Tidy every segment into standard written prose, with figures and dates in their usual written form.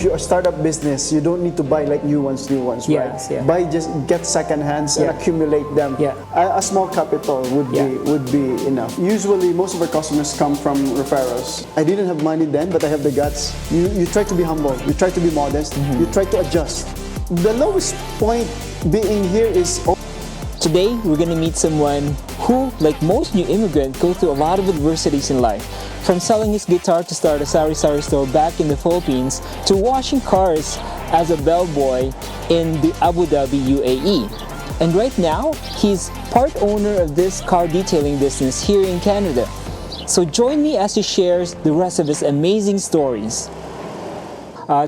Your startup business, you don't need to buy like new ones, Yes, right? yeah. Buy, just get second hands and accumulate them. Yeah. A small capital would be enough. Usually, most of our customers come from referrals. I didn't have money then, but I have the guts. You try to be humble. You try to be modest. You try to adjust. The lowest point being here is. Today, we're going to meet someone who, like most new immigrants, go through a lot of adversities in life. From selling his guitar to start a sari-sari store back in the Philippines, to washing cars as a bellboy in the Abu Dhabi, U.A.E. And right now, he's part owner of this car detailing business here in Canada. So join me as he shares the rest of his amazing stories.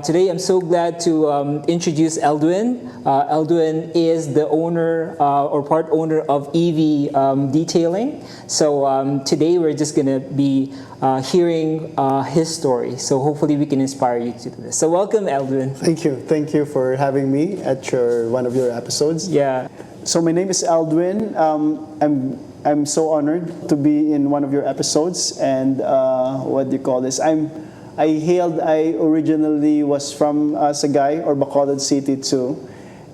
Today, I'm so glad to introduce Eldwin. Eldwin is the owner or part owner of EV Detailing. So today, we're just going to be hearing his story. So hopefully, we can inspire you to do this. So welcome, Eldwin. Thank you for having me at one of your episodes. Yeah. So my name is Eldwin. I'm so honored to be in one of your episodes. And what do you call this? I originally was from Sagay or Bacolod City too.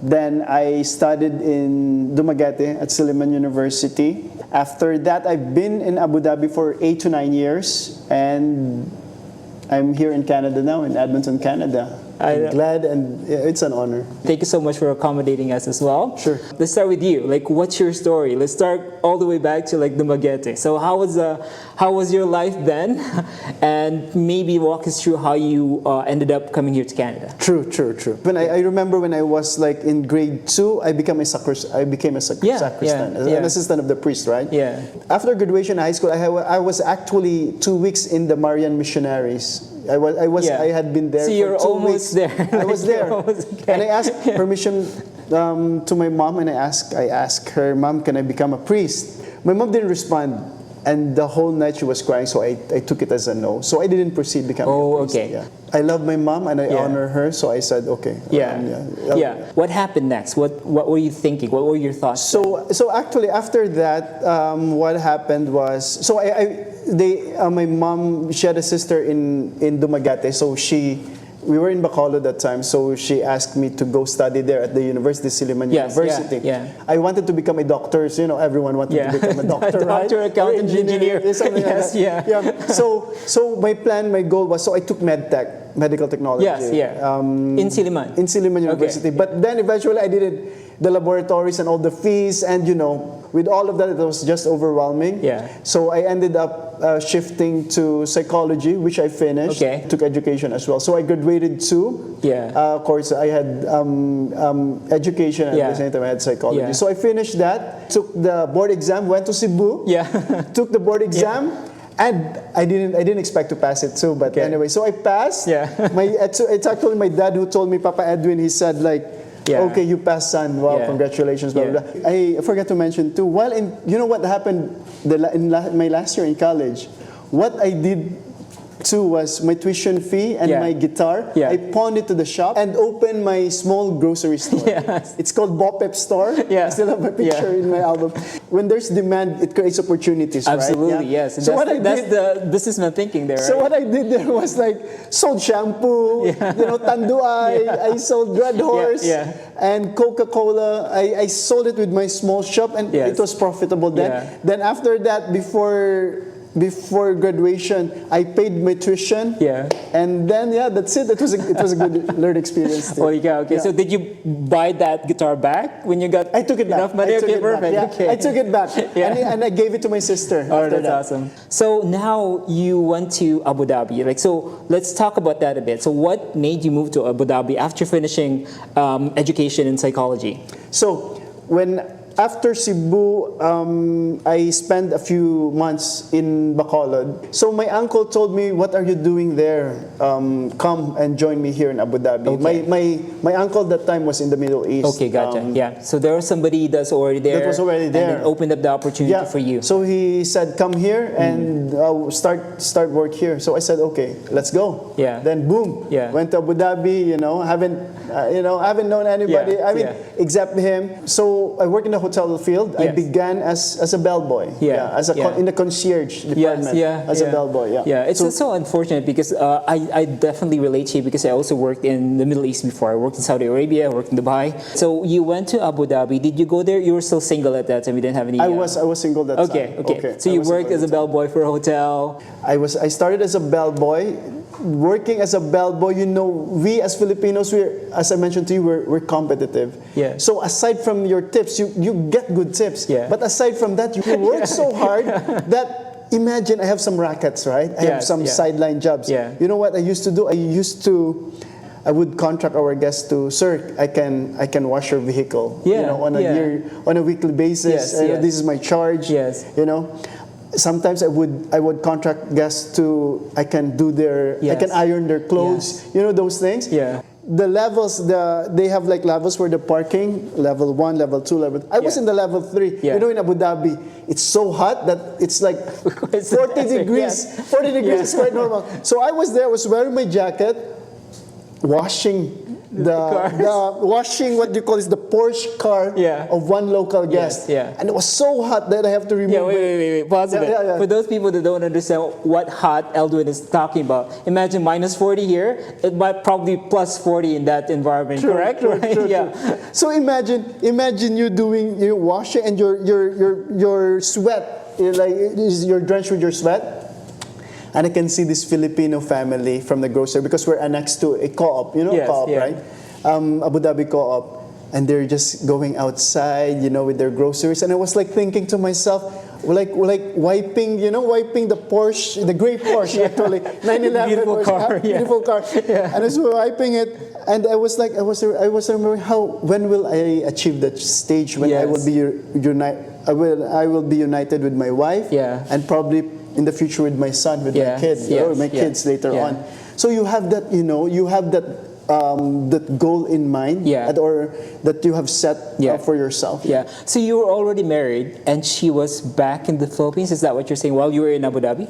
Then I studied in Dumaguete at Silliman University. After that, I've been in Abu Dhabi for 8 to 9 years, and I'm here in Canada now, in Edmonton, Canada. I'm glad, and it's an honor. Thank you so much for accommodating us as well. Sure. Let's start with you. Like, what's your story? Let's start all the way back to like Dumaguete. So how was your life then? And maybe walk us through how you ended up coming here to Canada. True. When I remember when I was like in grade 2, I became a sacristan, an assistant of the priest, right? Yeah. After graduation in high school, I was actually 2 weeks in the Marian missionaries. I had been there so for you're 2 almost weeks. there. I was there. And I asked permission to my mom, and I asked her, Mom, can I become a priest? My mom didn't respond, and the whole night she was crying, so I took it as a no. So I didn't proceed becoming a priest. Okay. Yeah. I love my mom, and I honor her, so I said, okay. What happened next? What were you thinking? What were your thoughts? So actually, after that, what happened was, my mom, she had a sister in Dumaguete, so we were in Bacolod that time, so she asked me to go study there at the University, Silliman University. I wanted to become a doctor, so everyone wanted to become a doctor, right? Doctor, accountant, engineer. Something like that. So my goal was, so I took medical technology. In Silliman. In Silliman University. Okay. But then eventually I did the laboratories and all the fees, and with all of that, it was just overwhelming. So I ended up shifting to psychology, which I finished. Took education as well. So I graduated too. Of course, I had education, and at the same time I had psychology. So I finished that, took the board exam, went to Cebu, took the board exam. And I didn't expect to pass it too, but anyway, so I passed. It's actually my dad who told me, Papa Edwin, he said like, okay, you passed, son. Wow, congratulations. Blah, blah, blah. I forgot to mention too, you know what happened in my last year in college? What I did too was my tuition fee and my guitar. I pawned it to the shop and opened my small grocery store. It's called Bopep Store. I still have my picture in my album. When there's demand, it creates opportunities, Absolutely, right? yes. So that's the businessman thinking there, right? So what I did there was like, sold shampoo, tanduay, I sold Red Horse, and Coca-Cola. I sold it with my small shop, and it was profitable then. Then after that, before graduation, I paid my tuition. And then that's it. It was a good learning experience too. Okay. So did you buy that guitar back when you got I took it back. enough money? Perfect. I took it back. And I gave it to my sister. That's awesome. So now you went to Abu Dhabi. So let's talk about that a bit. So what made you move to Abu Dhabi after finishing education in psychology? So after Cebu, I spent a few months in Bacolod. So my uncle told me, what are you doing there? Come and join me here in Abu Dhabi. My uncle at that time was in the Middle East. Okay, gotcha. So there was somebody that's already there. That was already there. And it opened up the opportunity for you. So he said, come here and start work here. So I said, okay, let's go. Then boom, went to Abu Dhabi. Haven't known anybody. Except him. So I worked in the hotel field. I began as a bellboy. In the concierge department. As a bellboy. It's so unfortunate because I definitely relate to you because I also worked in the Middle East before. I worked in Saudi Arabia, I worked in Dubai. So you went to Abu Dhabi. Did you go there? You were still single at that time. You didn't have any. I was single that time. Okay. So you worked as a bellboy for a hotel. I started as a bellboy. Working as a bellboy, we as Filipinos, as I mentioned to you, we're competitive. So aside from your tips, you get good tips. But aside from that, you work so hard that imagine I have some rackets, right? I have some sideline jobs. You know what I used to do? I would contract our guests to, sir, I can wash your vehicle. On a weekly basis. This is my charge. Sometimes I would contract guests to I can iron their clothes. Those things. The levels, they have like levels for the parking, level 1, level 2, level. I was in the level 3. In Abu Dhabi, it's so hot that it's like 40 degrees. 40 degrees is quite normal. So I was there. I was wearing my jacket, washing washing what you call is the Porsche car of one local guest. And it was so hot that I have to remove wait. Pause a bit. For those people that don't understand what hot Eldwin is talking about, imagine minus 40 here, it might probably plus 40 in that environment, correct? True. So imagine you washing and your sweat, you're drenched with your sweat. And I can see this Filipino family from the grocery because we're annexed to a co-op, co-op, right? Abu Dhabi co-op. And they're just going outside, with their groceries. And I was like thinking to myself, like wiping the Porsche, the gray Porsche actually, 911 beautiful Porsche, car, beautiful car. And I was wiping it, and I was remembering when will I achieve that stage when I will be I will be united with my wife, and probably in the future with my son, with my kids, kids later on. So you have that, you have that goal in mind, or that you have set for yourself. So you were already married, and she was back in the Philippines. Is that what you're saying? While you were in Abu Dhabi?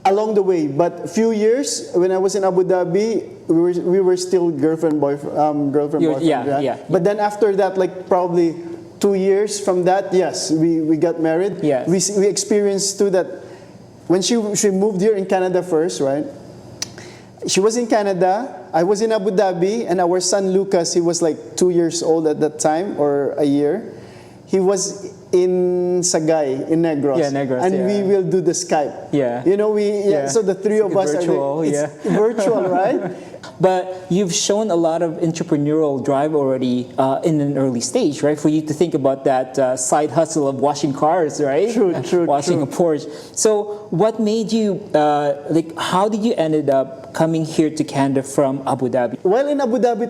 Along the way, but a few years when I was in Abu Dhabi, we were still girlfriend boyfriend. But then after that, like probably 2 years from that, we got married. We experienced too that. When she moved here in Canada first, right? She was in Canada, I was in Abu Dhabi, and our son Lucas, he was like 2 years old at that time, or a year. He was in Sagay, in Negros. And we will do the Skype. So the three of us virtual, are virtual, right? But you've shown a lot of entrepreneurial drive already in an early stage, right? For you to think about that side hustle of washing cars, right? Washing a Porsche. So what made you, how did you ended up coming here to Canada from Abu Dhabi? Well, in Abu Dhabi,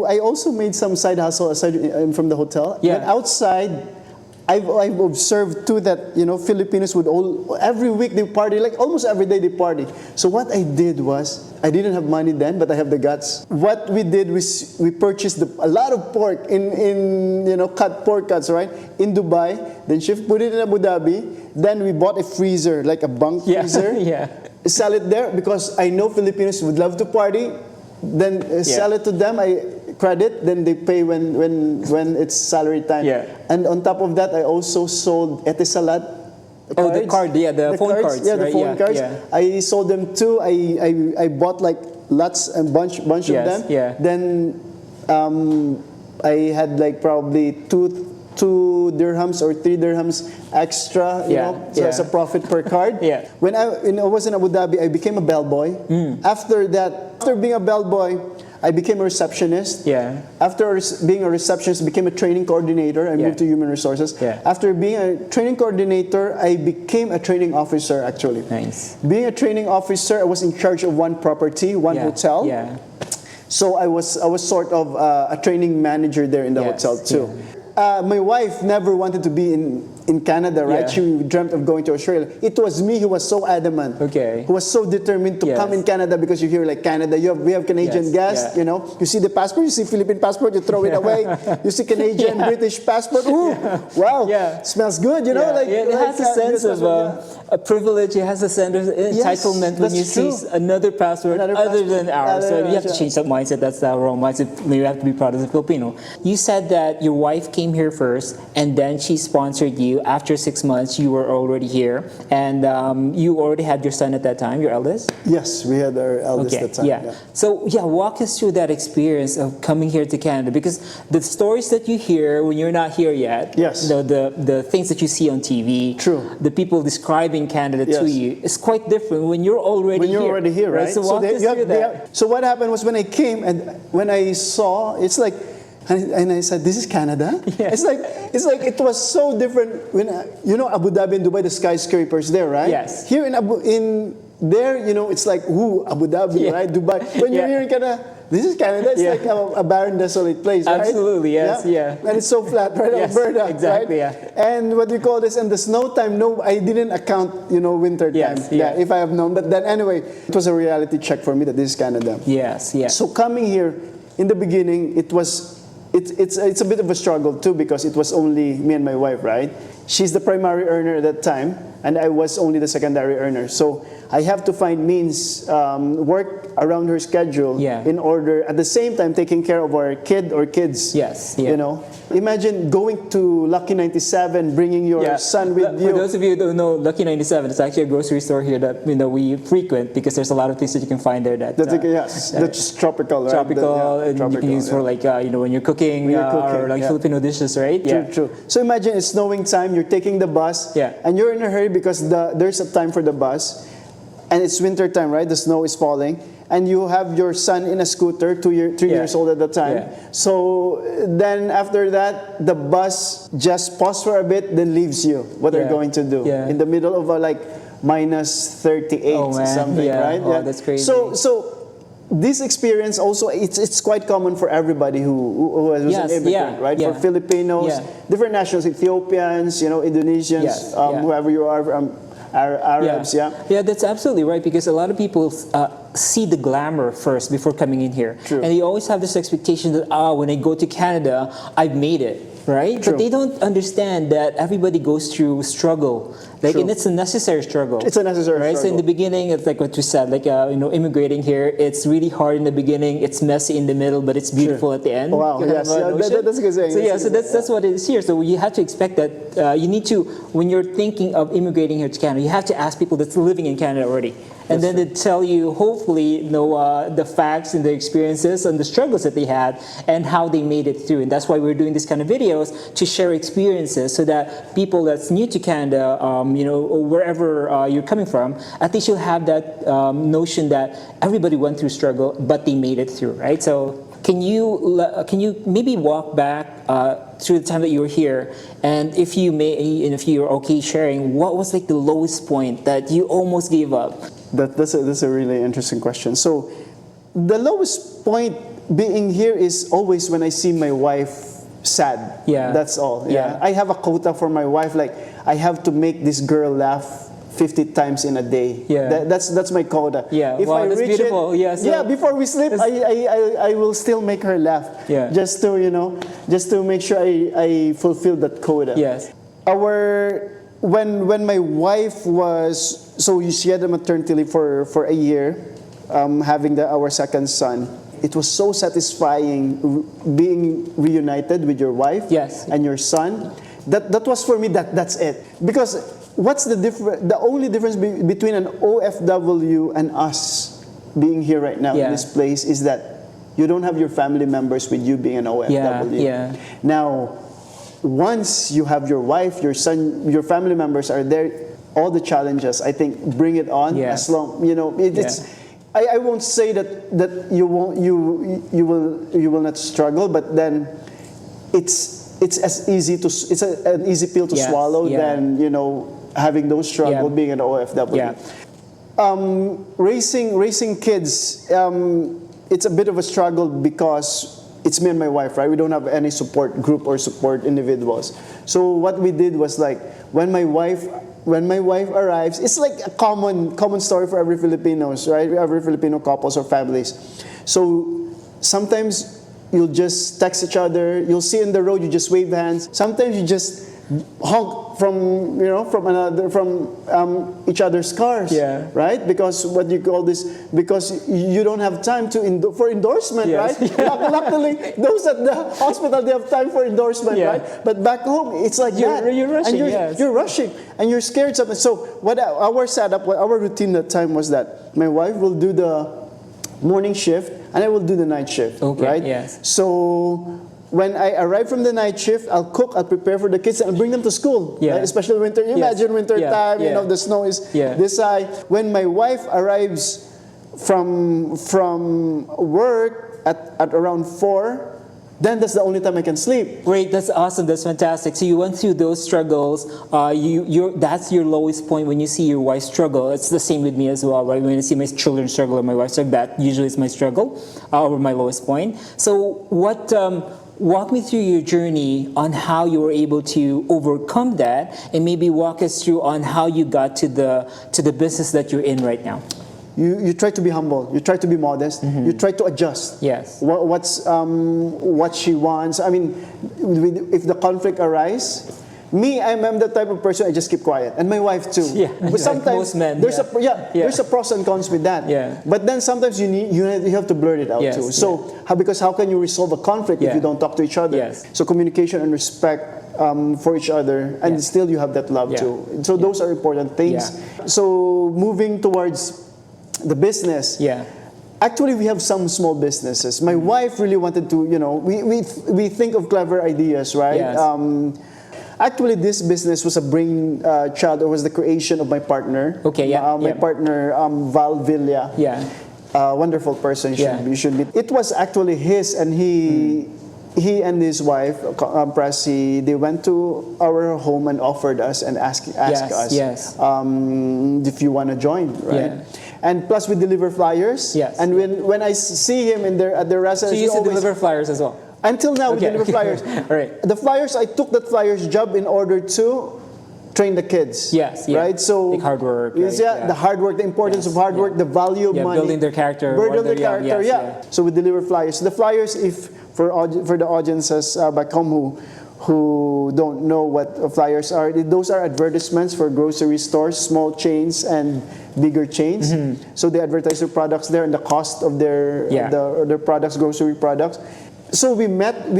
I also made some side hustle aside from the hotel. But outside, I've observed too that Filipinos would every week they party, like almost every day they party. So what I did was, I didn't have money then, but I have the guts. What we did was we purchased a lot of pork in cut pork cuts, right, in Dubai. Then put it in Abu Dhabi. Then we bought a freezer, like a bunk freezer. Sell it there because I know Filipinos would love to party. Then sell it to them. Credit, then they pay when it's salary time. And on top of that, I also sold etisalat. The card, the phone cards. The phone cards. I sold them too. I bought like lots and bunch of them. Then I had like probably two dirhams or 3 dirhams extra, so as a profit per card. When I was in Abu Dhabi, I became a bellboy. After being a bellboy, I became a receptionist. After being a receptionist, I became a training coordinator. I moved to human resources. After being a training coordinator, I became a training officer, actually. Nice. Being a training officer, I was in charge of one property, one hotel. So I was sort of a training manager there in the hotel too. My wife never wanted to be in Canada, right? Yeah. She dreamt of going to Australia. It was me who was so adamant, who was so determined to come in Canada, because you hear like Canada, we have Canadian guests, you know. You see the passport, you see Philippine passport, you throw it away. You see Canadian, British passport, ooh, wow, smells good, you know. Like, it has a sense of a privilege. It has a sense of entitlement when you see another passport other than ours. So you have to change that mindset. That's the wrong mindset. You have to be proud as a Filipino. You said that your wife came here first, and then she sponsored you. After 6 months, you were already here, and you already had your son at that time, your eldest? Yes, we had our eldest at that time. Yeah. So, walk us through that experience of coming here to Canada, because the stories that you hear when you're not here yet, you know, the things that you see on TV, the people describing Canada to you, is quite different when you're already here. Right? So walk us through that. So what happened was, when I came and when I saw, it's like, and I said, this is Canada? It's like it was so different when, you know, Abu Dhabi and Dubai, the skyscrapers there, right? Yes. Here in there, you know, it's like, ooh, Abu Dhabi, right? Dubai. When you're here in Canada, this is Canada. It's like a barren, desolate place, right? Absolutely, yes, And it's so flat, right? Alberta, exactly, right? And what do you call this? And the snow time, no, I didn't account, you know, winter time. If I have known. But then anyway, it was a reality check for me that this is Canada. So coming here, in the beginning, it's a bit of a struggle too, because it was only me and my wife, right? She's the primary earner at that time, and I was only the secondary earner. So I have to find means, work around her schedule in order, at the same time, taking care of our kid or kids. You know, imagine going to Lucky 97, bringing your son with you. For those of you who don't know, Lucky 97 is actually a grocery store here that, you know, we frequent, because there's a lot of things that you can find there that's tropical, right? Tropical, and you can use for, like, you know, when you're cooking, or like Filipino dishes, right? True. So imagine it's snowing time, you're taking the bus, and you're in a hurry because there's a time for the bus. And it's winter time, right? The snow is falling. And you have your son in a scooter, 3 years old at the time. So then after that, the bus just pauses for a bit, then leaves you. What they're going to do. In the middle of a, like, minus 38 or something, right? Oh, that's crazy. So this experience also, it's quite common for everybody who was an immigrant, right? For Filipinos, different nationals, Ethiopians, you know, Indonesians, whoever you are, Arabs, that's absolutely right, because a lot of people see the glamour first before coming in here. And they always have this expectation that, when I go to Canada, I've made it, right? But they don't understand that everybody goes through struggle. Like, and it's a necessary struggle. It's a necessary struggle. So in the beginning, it's like what you said, like, you know, immigrating here, it's really hard in the beginning, it's messy in the middle, but it's beautiful at the end. Wow, yes, that's a good saying. So that's what it is here. So you have to expect that, you need to, when you're thinking of immigrating here to Canada, you have to ask people that's living in Canada already. And then they tell you, hopefully, you know, the facts and the experiences and the struggles that they had and how they made it through. And that's why we're doing this kind of videos, to share experiences, so that people that's new to Canada, you know, or wherever you're coming from, at least you'll have that notion that everybody went through struggle, but they made it through, right? So can you maybe walk back through the time that you were here, and if you may, and if you're okay sharing, what was like the lowest point that you almost gave up? That's a really interesting question. So the lowest point being here is always when I see my wife sad. That's all. I have a quota for my wife, like, I have to make this girl laugh 50 times in a day. That's my quota. If I that's reach beautiful. it, before we sleep, I will still make her laugh. Just to, you know, just to make sure I fulfill that quota. When my wife was, so she had a maternity leave for a year, having our second son. It was so satisfying being reunited with your wife and your son. That was for me, that's it. Because what's the difference? The only difference between an OFW and us being here right now in this place is that you don't have your family members with you being an OFW. Now, once you have your wife, your son, your family members are there, all the challenges, I think, bring it on. As long, you know, it's. I won't say that you will not struggle, but then it's as easy to, it's an easy pill to swallow than, you know, having those struggles being an OFW. Raising kids, it's a bit of a struggle because it's me and my wife, right? We don't have any support group or support individuals. So what we did was like, when my wife arrives, it's like a common story for every Filipinos, right? Every Filipino couples or families. So sometimes you'll just text each other, you'll see in the road, you just wave hands. Sometimes you just honk from each other's cars, right? Because what you call this, because you don't have time for endorsement, right? Luckily, those at the hospital, they have time for endorsement, right? But back home, it's like you're rushing, and you're rushing, and you're scared something. So what our setup, our routine that time was that my wife will do the morning shift and I will do the night shift, right? Yes. So when I arrive from the night shift, I'll cook, I'll prepare for the kids, and I'll bring them to school. Right? Especially winter. You imagine winter time, you know, the snow is this high. When my wife arrives from work at around 4, then that's the only time I can sleep. Great, that's awesome, that's fantastic. So you went through those struggles. That's your lowest point when you see your wife struggle. It's the same with me as well, right? When I see my children struggle or my wife struggle, that usually is my struggle or my lowest point. So walk me through your journey on how you were able to overcome that, and maybe walk us through on how you got to the business that you're in right now. You try to be humble. You try to be modest. You try to adjust. Yes. What she wants. I mean, if the conflict arises, I'm the type of person I just keep quiet, and my wife too. Yeah. But sometimes like most men, there's a pros and cons with that. Yeah. But then sometimes you have to blurt it out too. So because how can you resolve a conflict if you don't talk to each other? Yes. So communication and respect for each other, and still you have that love too. So those are important things. So moving towards the business. Actually, we have some small businesses. My wife really wanted to, we think of clever ideas, right? Yes. Actually, this business was a brain child, or was the creation of my partner. My partner, Val Villa. Wonderful person. You should meet. It was actually his, and he and his wife, Pressy, they went to our home and offered us and asked us if you want to join, right? And plus we deliver flyers. And when I see him at the restaurant, so you used to deliver flyers as well. Until now, we deliver flyers. Right. The flyers, I took that flyers job in order to train the kids. Right. So like hard work. Right? The hard work, the importance of hard work, the value of money, building their character. Building their character. So we deliver flyers. The flyers, for the audiences back home who don't know what flyers are, those are advertisements for grocery stores, small chains and bigger chains. So they advertise their products there and the cost of their products, grocery products. So we met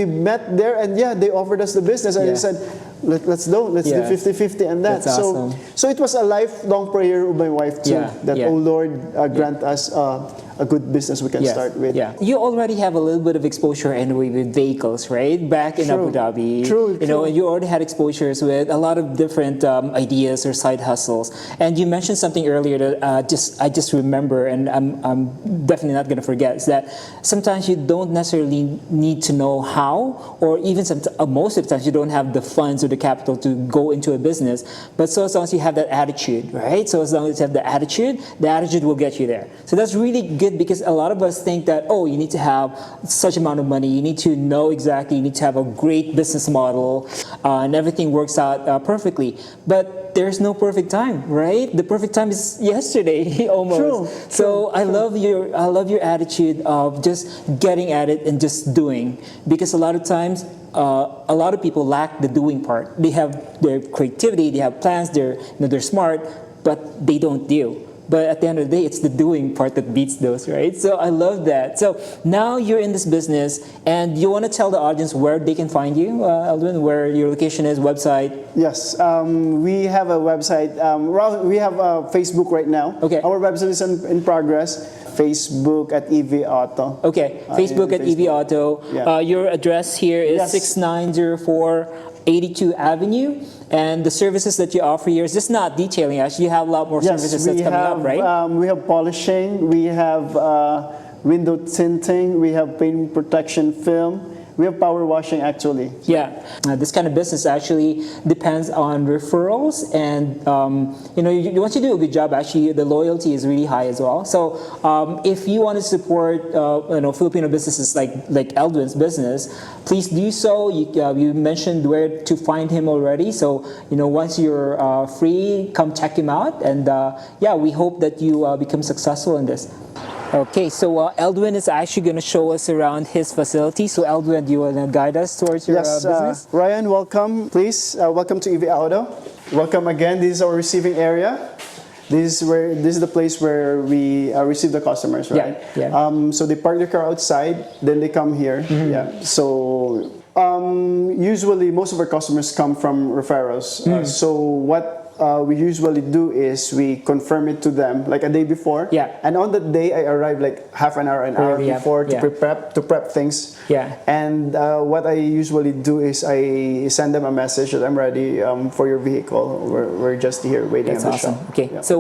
there, and they offered us the business, and they said, let's do 50-50 and that. That's awesome. So it was a lifelong prayer of my wife too, that oh Lord, grant us a good business we can start with. You already have a little bit of exposure anyway with vehicles, right? Back in Abu Dhabi, you know, and you already had exposures with a lot of different ideas or side hustles. And you mentioned something earlier that I just remember, and I'm definitely not going to forget, is that sometimes you don't necessarily need to know how, or even most of the times you don't have the funds or the capital to go into a business. But so as long as you have that attitude, right? So as long as you have the attitude will get you there. So that's really good, because a lot of us think that, oh, you need to have such amount of money, you need to know exactly, you need to have a great business model, and everything works out perfectly. But there's no perfect time, right? The perfect time is yesterday, almost. So I love your attitude of just getting at it and just doing, because a lot of times a lot of people lack the doing part. They have their creativity, they have plans, they're smart, but they don't do. But at the end of the day, it's the doing part that beats those, right? So I love that. So now you're in this business, and you want to tell the audience where they can find you, Eldwin, where your location is, website? Yes, we have a website. We have Facebook right now. Okay. Our website is in progress. Facebook at EV Auto. Okay, Facebook at EV Auto. Yeah. Your address here is 6904 82 Avenue. And the services that you offer here is just not detailing, actually. You have a lot more services that's coming up, right? We have polishing, we have window tinting, we have paint protection film, We have power washing actually. Yeah, this kind of business actually depends on referrals, and once you do a good job, actually the loyalty is really high as well. So if you want to support Filipino businesses like Eldwin's business, please do so. You mentioned where to find him already. So once you're free, come check him out, and we hope that you become successful in this. Okay, so Eldwin is actually going to show us around his facility. So Eldwin, do you want to guide us towards your business? Ryan, welcome, please. Welcome to EV Auto. Welcome again. This is our receiving area. This is the place where we receive the customers, right? Yeah. So they park their car outside, then they come here. Yeah. So usually most of our customers come from referrals. So what we usually do is we confirm it to them like a day before. Yeah. And on that day, I arrive like half an hour before to prep things. Yeah. And what I usually do is I send them a message that I'm ready for your vehicle. We're just here waiting at the shop. Okay. Yeah. So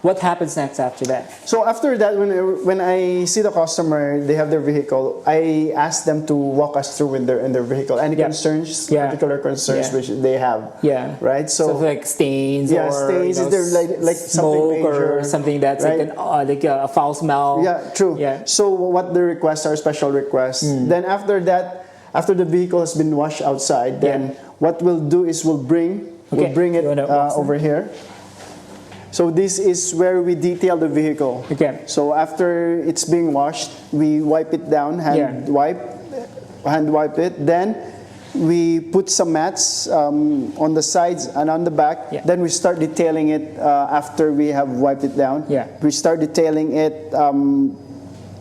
what happens next after that? So after that, when I see the customer, they have their vehicle, I ask them to walk us through in their vehicle. Any concerns, particular concerns which they have. Yeah. Right. So like stains. Yeah, or, stains. Is there like something major, or something that's like a foul smell? Yeah, true. Yeah. So what the requests are special requests. Then after that, after the vehicle has been washed outside, then what we'll do is we'll bring it over here. So this is where we detail the vehicle. Okay. So after it's being washed, we wipe it down, hand wipe it. Then we put some mats on the sides and on the back. Yeah. Then we start detailing it after we have wiped it down. Yeah. We start detailing it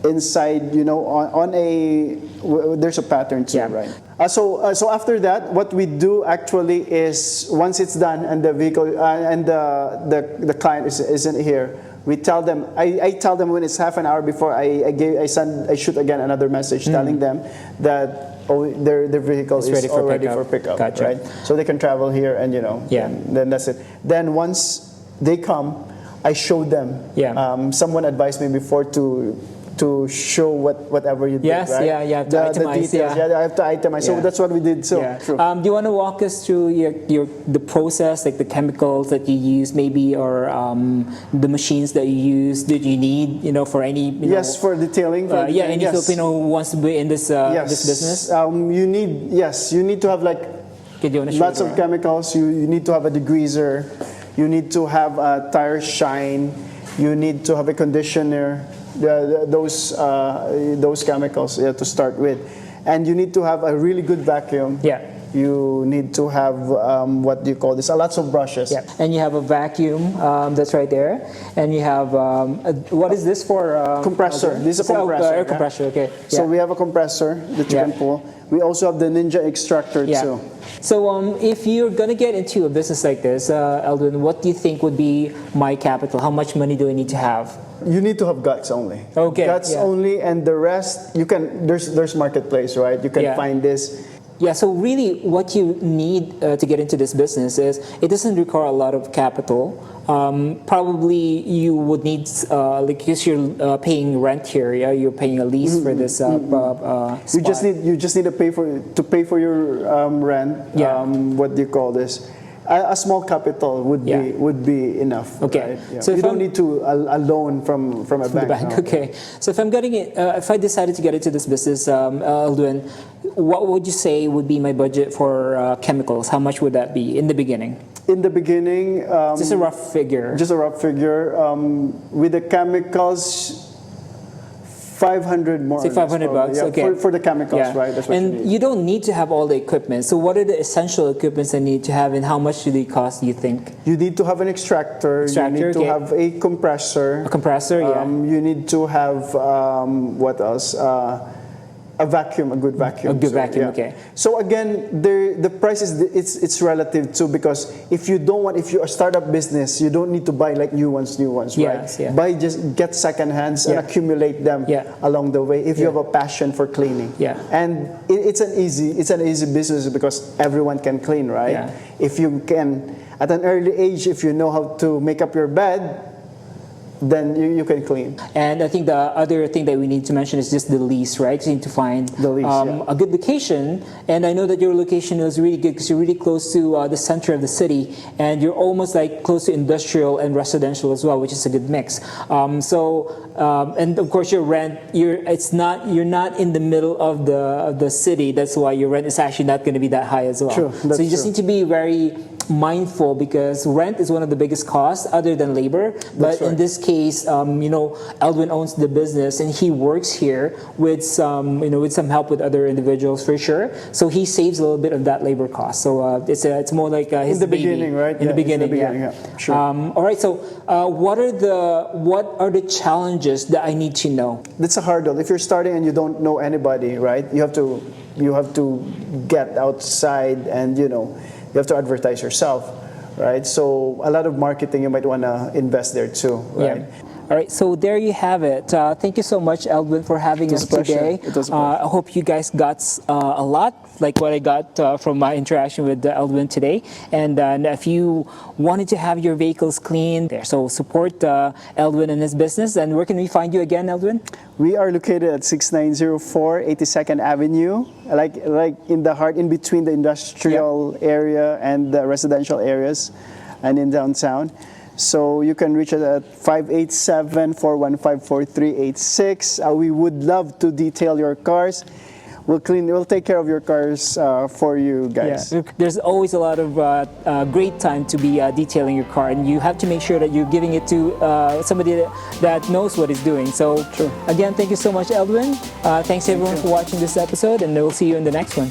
inside, there's a pattern too, right? So after that, what we do actually is once it's done and the vehicle and the client isn't here, we tell them. I tell them when it's half an hour before I shoot again another message telling them that their vehicle is ready for pickup. Gotcha. Right? So they can travel here and then that's it. Then once they come, I show them. Yeah. Someone advised me before to show whatever you did, right? Yeah, you have to itemize. The details. I have to itemize. So that's what we did. So true. Do you want to walk us through the process, like the chemicals that you use, maybe, or the machines that you use? Did you need, for any? Yes, for detailing. Any Filipino who wants to be in this this business. You need to have lots of chemicals. You need to have a degreaser. You need to have a tire shine. You need to have a conditioner. Those chemicals to start with, and you need to have a really good vacuum. Yeah. You need to have what do you call this? Lots of brushes. Yeah. And you have a vacuum that's right there, and you have what is this for? Compressor. Okay. This is a compressor. Air compressor. Okay. So we have a compressor that you can pull. We also have the Ninja extractor too. So if you're gonna get into a business like this, Eldwin, what do you think would be my capital? How much money do I need to have? You need to have guts only. Okay. Guts only, and the rest you can. There's marketplace, right? You can find this. Yeah, so really what you need to get into this business is it doesn't require a lot of capital. Probably you would need, because you're paying rent here, you're paying a lease for this spot. You just need to pay for your rent. What do you call this? A small capital would be enough. Okay. Right? So you don't need a loan from a bank. No. Okay. So if I'm if I decided to get into this business, Eldwin, what would you say would be my budget for chemicals? How much would that be in the beginning? In the beginning, just a rough figure. Just a rough figure. With the chemicals, 500 more. Say $500. Okay. For the chemicals, right? That's what you don't need to have all the equipment. So what are the essential equipments I need to have, and how much do they cost? Do you think? You need to have an extractor. You need to have a compressor. A compressor, You need to have what else? A vacuum, a good vacuum. A good vacuum, okay. So again, the price it's relative too, because if you're a startup business, you don't need to buy like new ones, right? Yeah. Just get second hands and accumulate them along the way. If you have a passion for cleaning, and it's an easy business because everyone can clean, right? If you can, at an early age, if you know how to make up your bed, then you can clean. And I think the other thing that we need to mention is just the lease, right? So you need to find the lease, a good location. And I know that your location is really good because you're really close to the center of the city, and you're almost like close to industrial and residential as well, which is a good mix. And of course your rent, you're not in the middle of the city. That's why your rent is actually not going to be that high as well. True, so you just need to be very mindful, because rent is one of the biggest costs other than labor. But in this case, Eldwin owns the business and he works here with some help with other individuals for sure. So he saves a little bit of that labor cost. So it's more like his in the baby. beginning, right? In the beginning, yeah. Sure. All right. So what are the challenges that I need to know? That's a hurdle. If you're starting and you don't know anybody, right? You have to get outside and you have to advertise yourself, right? So a lot of marketing you might want to invest there too, right? Yeah. All right, so there you have it. Thank you so much, Eldwin, for having us today. It was a pleasure. I hope you guys got a lot, like what I got from my interaction with Eldwin today. And if you wanted to have your vehicles cleaned, there, so support Eldwin and his business. And where can we find you again, Eldwin? We are located at 6904 82nd Avenue, like in the heart, in between the industrial area and the residential areas, and in downtown. So you can reach us at 587-415-4386. We would love to detail your cars. We'll take care of your cars for you guys. Yeah. There's always a lot of great time to be detailing your car, and you have to make sure that you're giving it to somebody that knows what he's doing. So again, thank you so much, Eldwin. Thanks everyone for watching this episode, and we'll see you in the next one.